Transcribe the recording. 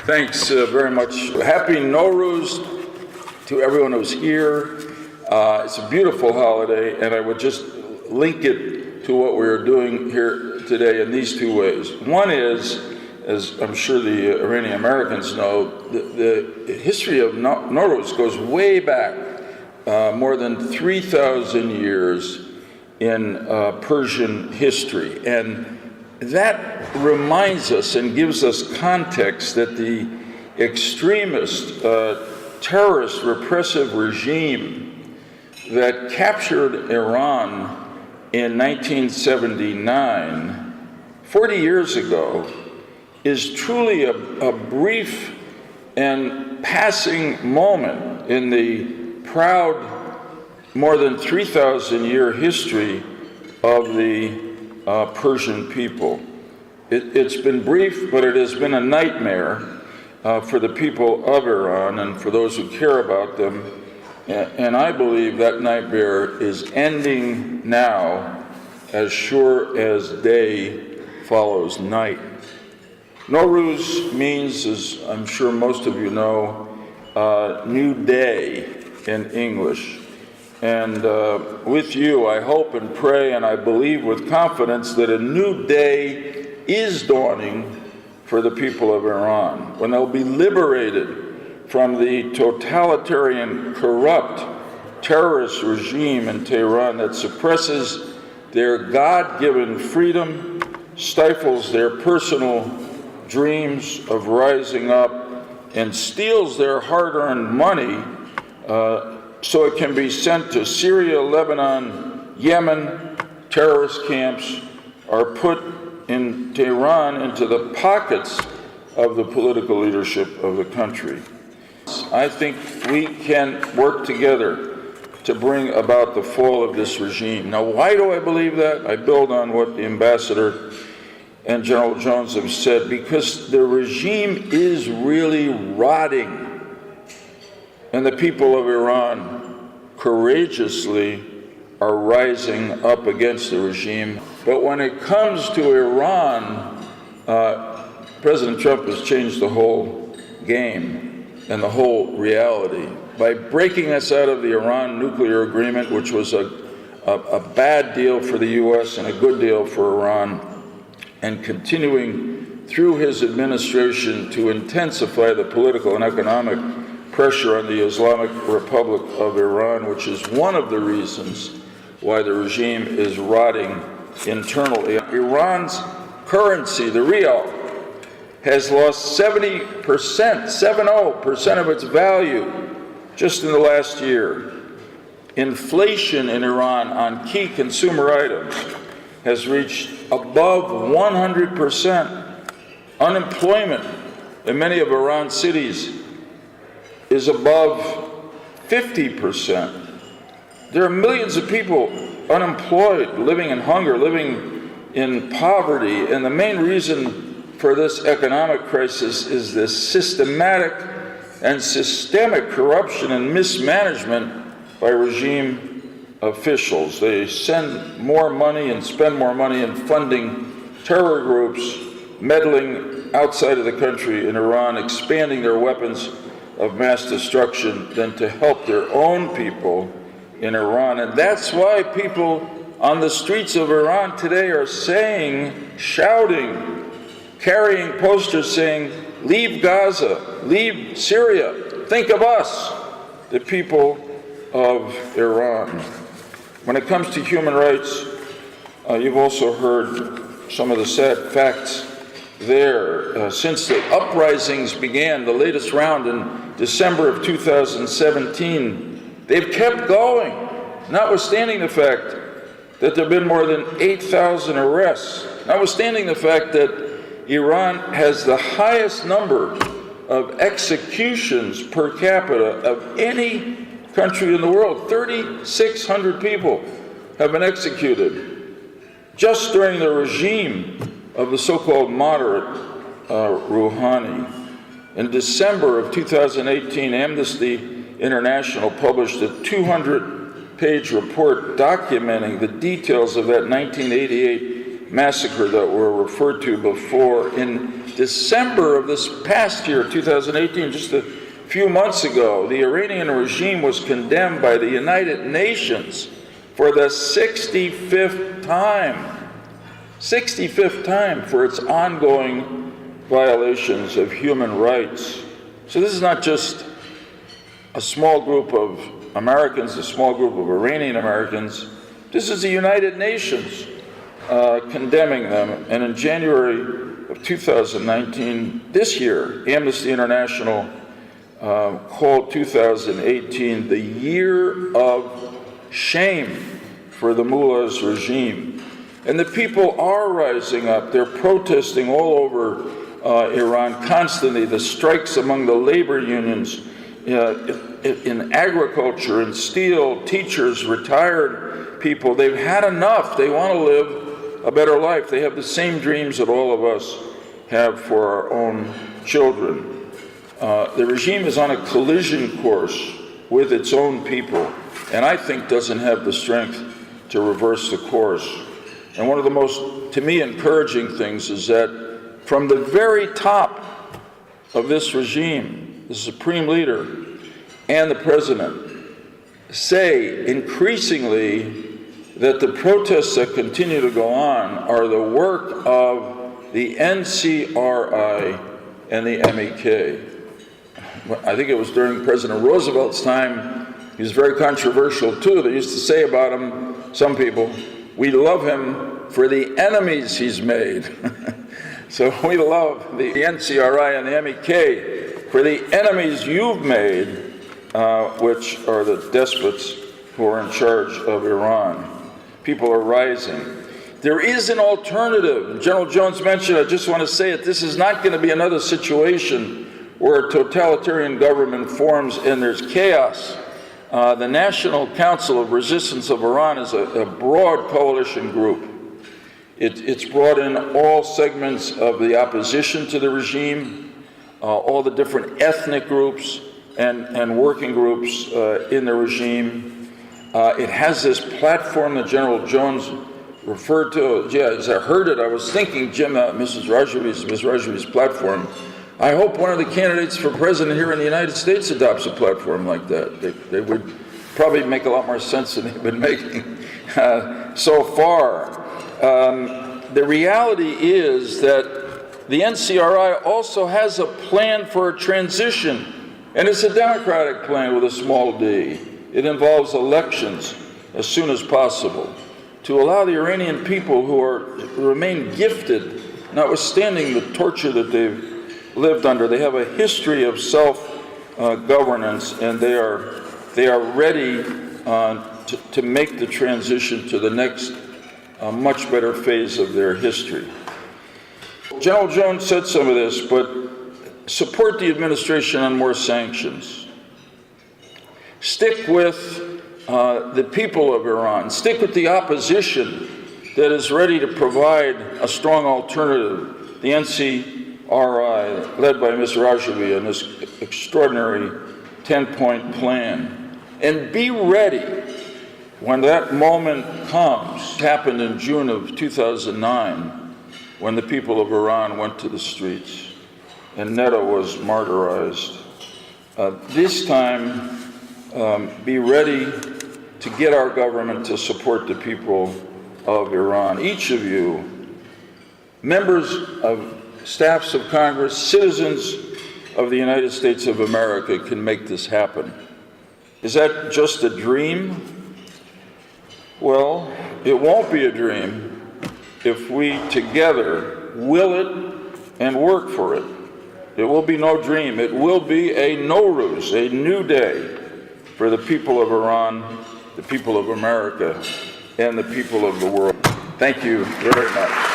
Thanks very much. Happy Nowruz to everyone who's here. It's a beautiful holiday, and I would just link it to what we're doing here today in these two ways. One is, as I'm sure the Iranian Americans know, the history of Nowruz goes way back, more than 3,000 years in Persian history. And that reminds us and gives us context that the extremist, terrorist, repressive regime that captured Iran in 1979, 40 years ago, is truly a brief and passing moment in the proud, more than 3,000-year history of the Persian people. It's been brief, but it has been a nightmare for the people of Iran and for those who care about them. And I believe that nightmare is ending now, as sure as day follows night. Nowruz means, as I'm sure most of you know, new day in English. And with you, I hope and pray, and I believe with confidence that a new day is dawning for the people of Iran, when they'll be liberated from the totalitarian, corrupt, terrorist regime in Tehran that suppresses their God-given freedom, stifles their personal dreams of rising up, and steals their hard-earned money so it can be sent to Syria, Lebanon, Yemen. Terrorist camps are put in Tehran into the pockets of the political leadership of the country. I think we can work together to bring about the fall of this regime. Now, why do I believe that? I build on what the ambassador and General Jones have said, because the regime is really rotting. And the people of Iran courageously are rising up against the regime. But when it comes to Iran, President Trump has changed the whole game and the whole reality by breaking us out of the Iran nuclear agreement, which was a bad deal for the U.S. and a good deal for Iran, and continuing through his administration to intensify the political and economic pressure on the Islamic Republic of Iran, which is one of the reasons why the regime is rotting internally. Iran's currency, the rial, has lost 70% of its value just in the last year. Inflation in Iran on key consumer items has reached above 100%. Unemployment in many of Iran's cities is above 50%. There are millions of people unemployed, living in hunger, living in poverty, and the main reason for this economic crisis is this systematic and systemic corruption and mismanagement by regime officials. They send more money and spend more money in funding terror groups, meddling outside of the country in Iran, expanding their weapons of mass destruction than to help their own people in Iran. And that's why people on the streets of Iran today are saying, shouting, carrying posters saying, "Leave Gaza, leave Syria, think of us," the people of Iran. When it comes to human rights, you've also heard some of the sad facts there. Since the uprisings began, the latest round in December of 2017, they've kept going, notwithstanding the fact that there have been more than 8,000 arrests, notwithstanding the fact that Iran has the highest number of executions per capita of any country in the world. 3,600 people have been executed just during the regime of the so-called moderate Rouhani. In December of 2018, Amnesty International published a 200-page report documenting the details of that 1988 massacre that were referred to before. In December of this past year, 2018, just a few months ago, the Iranian regime was condemned by the United Nations for the 65th time for its ongoing violations of human rights. So this is not just a small group of Americans, a small group of Iranian Americans. This is the United Nations condemning them. And in January of 2019, this year, Amnesty International called 2018 the year of shame for the mullah's regime. And the people are rising up. They're protesting all over Iran constantly. The strikes among the labor unions in agriculture and steel, teachers, retired people, they've had enough. They want to live a better life. They have the same dreams that all of us have for our own children. The regime is on a collision course with its own people, and I think doesn't have the strength to reverse the course. And one of the most, to me, encouraging things is that from the very top of this regime, the supreme leader and the president say increasingly that the protests that continue to go on are the work of the NCRI and the MEK. I think it was during President Roosevelt's time. He was very controversial too. They used to say about him, some people, we love him for the enemies he's made. So we love the NCRI and the MEK for the enemies you've made, which are the despots who are in charge of Iran. People are rising. There is an alternative. General Jones mentioned, I just want to say it, this is not going to be another situation where a totalitarian government forms and there's chaos. The National Council of Resistance of Iran is a broad coalition group. It's brought in all segments of the opposition to the regime, all the different ethnic groups and working groups in the regime. It has this platform that General Jones referred to. Yeah, as I heard it, I was thinking, Jim, Ms. Rajavi's platform. I hope one of the candidates for president here in the United States adopts a platform like that. They would probably make a lot more sense than they've been making so far. The reality is that the NCRI also has a plan for a transition, and it's a democratic plan with a small d. It involves elections as soon as possible to allow the Iranian people who remain gifted, notwithstanding the torture that they've lived under. They have a history of self-governance, and they are ready to make the transition to the next much better phase of their history. General Jones said some of this, but support the administration on more sanctions. Stick with the people of Iran. Stick with the opposition that is ready to provide a strong alternative. The NCRI, led by Ms. Rajavi, and this extraordinary 10-point plan. And be ready when that moment comes. It happened in June of 2009 when the people of Iran went to the streets and Netta was martyrized. This time, be ready to get our government to support the people of Iran. Each of you, members of staffs of Congress, citizens of the United States of America, can make this happen. Is that just a dream? Well, it won't be a dream if we together will it and work for it. It will be no dream. It will be a Nowruz, a new day for the people of Iran, the people of America, and the people of the world. Thank you very much.